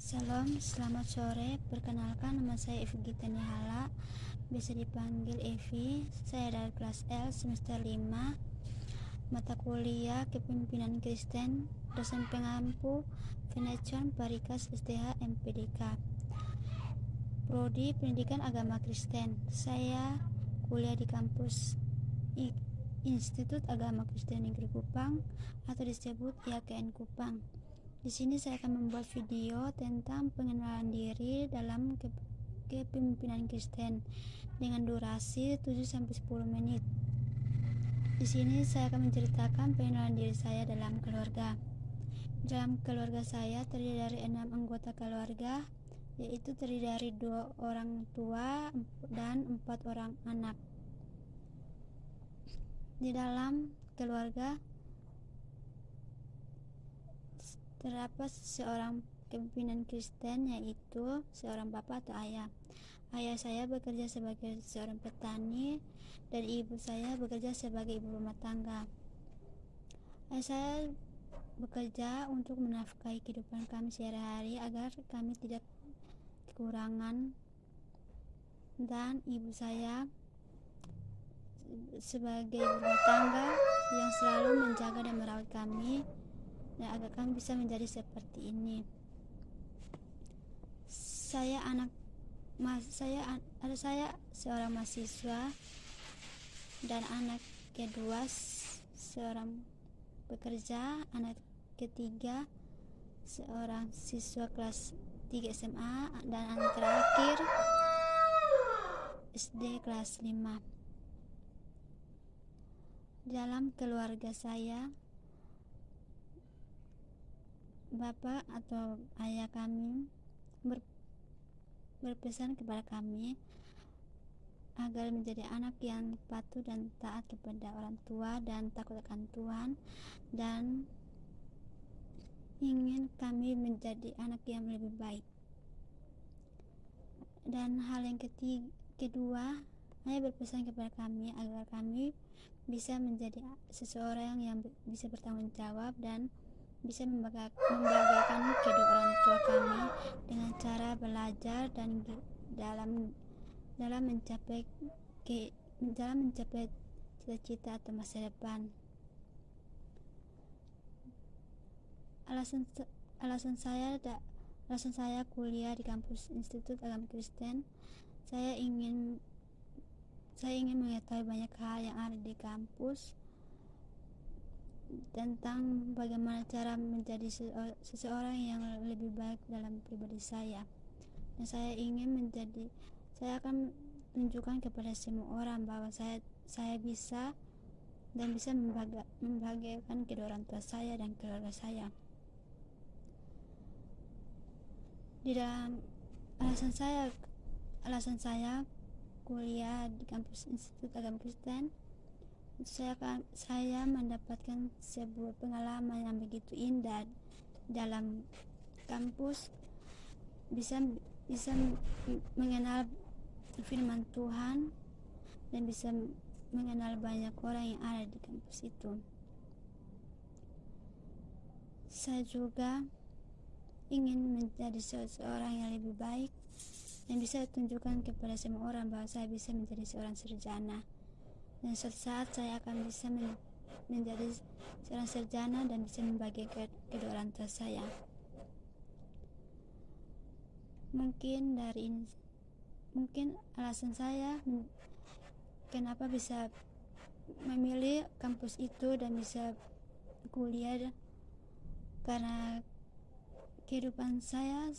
Salam, selamat sore. Perkenalkan, nama saya Evi Gita Nihala, bisa dipanggil Evi. Saya dari kelas L semester 5, mata kuliah Kepemimpinan Kristen, dosen pengampu Venecon Parikas STH MPDK, Prodi Pendidikan Agama Kristen. Saya kuliah di kampus Institut Agama Kristen Negeri Kupang atau disebut IAKN Kupang. Di sini saya akan membuat video tentang pengenalan diri dalam kepemimpinan Kristen dengan durasi 7-10 menit. Di sini saya akan menceritakan pengenalan diri saya dalam keluarga. Dalam keluarga saya terdiri dari 6 anggota keluarga, yaitu terdiri dari 2 orang tua dan 4 orang anak. Di dalam keluarga terdapat seorang pimpinan Kristen, yaitu seorang bapak atau ayah. Ayah saya bekerja sebagai seorang petani dan ibu saya bekerja sebagai ibu rumah tangga. Ayah saya bekerja untuk menafkahi kehidupan kami sehari-hari agar kami tidak kekurangan, dan ibu saya sebagai ibu rumah tangga yang selalu menjaga dan merawat kami dan agar kami bisa menjadi seperti ini. Saya seorang mahasiswa dan anak kedua seorang pekerja, anak ketiga seorang siswa kelas 3 SMA, dan anak terakhir SD kelas 5. Dalam keluarga saya, bapak atau ayah kami berpesan kepada kami agar menjadi anak yang patuh dan taat kepada orang tua dan takut akan Tuhan, dan ingin kami menjadi anak yang lebih baik. Dan hal yang kedua, ayah berpesan kepada kami agar kami bisa menjadi seseorang yang bisa bertanggung jawab dan bisa membanggakan kedua orang tua kami dengan cara belajar dan dalam mencapai cita-cita atau masa depan. Alasan saya kuliah di kampus Institut Agama Kristen, saya ingin mengetahui banyak hal yang ada di kampus tentang bagaimana cara menjadi seseorang yang lebih baik dalam pribadi saya. Dan saya akan tunjukkan kepada semua orang bahwa saya bisa dan bisa membahagiakan kedua orang tua saya dan keluarga saya. Di dalam alasan saya kuliah di kampus Institut Agama Kristen, saya mendapatkan sebuah pengalaman yang begitu indah dalam kampus, bisa mengenal firman Tuhan dan bisa mengenal banyak orang yang ada di kampus itu. Saya juga ingin menjadi seseorang yang lebih baik dan bisa tunjukkan kepada semua orang bahwa saya bisa menjadi seorang sarjana, dan suatu saat saya akan bisa menjadi seorang sarjana dan bisa membagikan kedua orang tua saya. Mungkin alasan saya kenapa bisa memilih kampus itu dan bisa kuliah, karena kehidupan saya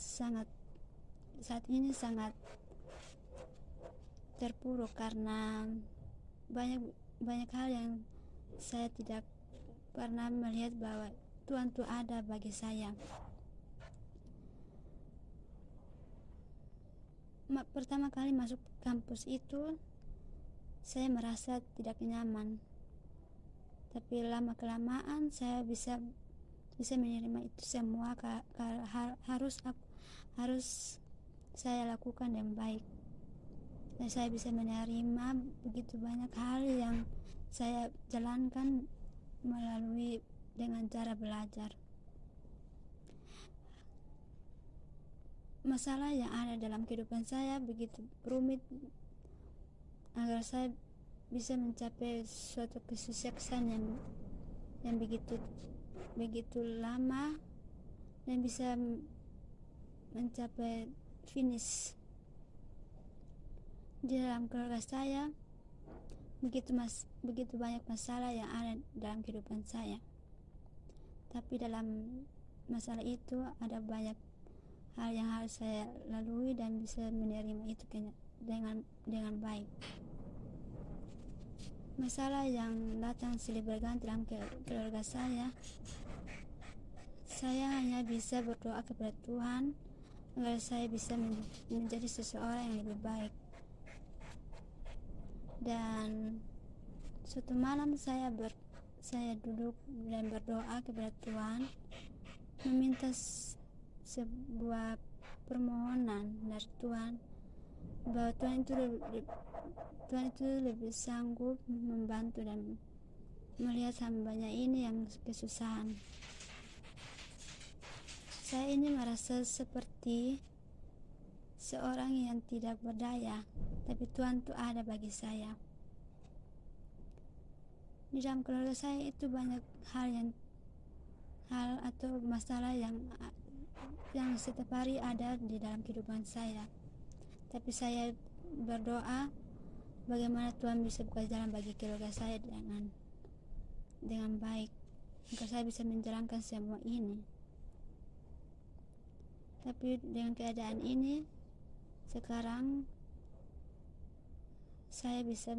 saat ini sangat terpuruk karena banyak hal yang saya tidak pernah melihat bahwa Tuhan itu ada bagi saya. Pertama kali masuk kampus itu saya merasa tidak nyaman, tapi lama kelamaan saya bisa menerima itu semua harus saya lakukan dengan baik, dan saya bisa menerima begitu banyak hal yang saya jalankan melalui dengan cara belajar. masalah yang ada dalam kehidupan saya begitu rumit agar saya bisa mencapai suatu kesuksesan yang begitu lama dan bisa mencapai finish. Di dalam keluarga saya begitu banyak masalah yang ada dalam kehidupan saya, tapi dalam masalah itu ada banyak hal yang harus saya lalui dan bisa menerima itu dengan baik. Masalah yang datang silih berganti dalam keluarga saya hanya bisa berdoa kepada Tuhan agar saya bisa menjadi seseorang yang lebih baik. Dan suatu malam saya duduk dan berdoa kepada Tuhan, meminta sebuah permohonan dari Tuhan bahwa Tuhan itu lebih sanggup membantu dan melihat hambanya ini yang kesusahan. Saya ini merasa seperti seorang yang tidak berdaya, tapi Tuhan itu ada bagi saya. Di dalam keluarga saya itu banyak hal atau masalah yang setiap hari ada di dalam kehidupan saya. Tapi saya berdoa bagaimana Tuhan bisa buka jalan bagi keluarga saya dengan baik, agar saya bisa menjalankan semua ini. Tapi dengan keadaan ini sekarang saya bisa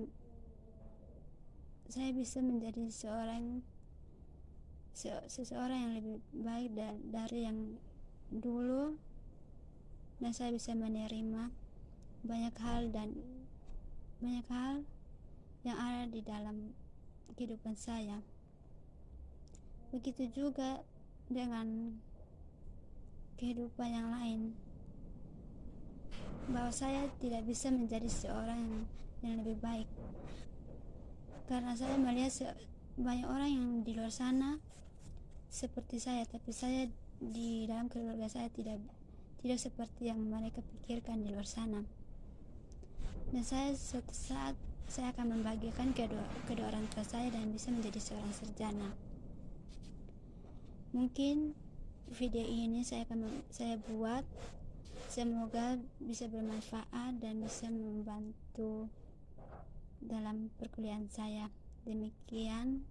menjadi seseorang yang lebih baik dari yang dulu, dan saya bisa menerima banyak hal yang ada di dalam kehidupan saya. Begitu juga dengan kehidupan yang lain, bahwa saya tidak bisa menjadi seorang yang lebih baik karena saya melihat banyak orang yang di luar sana seperti saya, tapi saya di dalam keluarga saya tidak seperti yang mereka pikirkan di luar sana. Dan suatu saat saya akan membahagiakan kedua orang tua saya dan bisa menjadi seorang sarjana. Mungkin video ini saya buat, semoga bisa bermanfaat dan bisa membantu dalam perkuliahan saya. Demikian.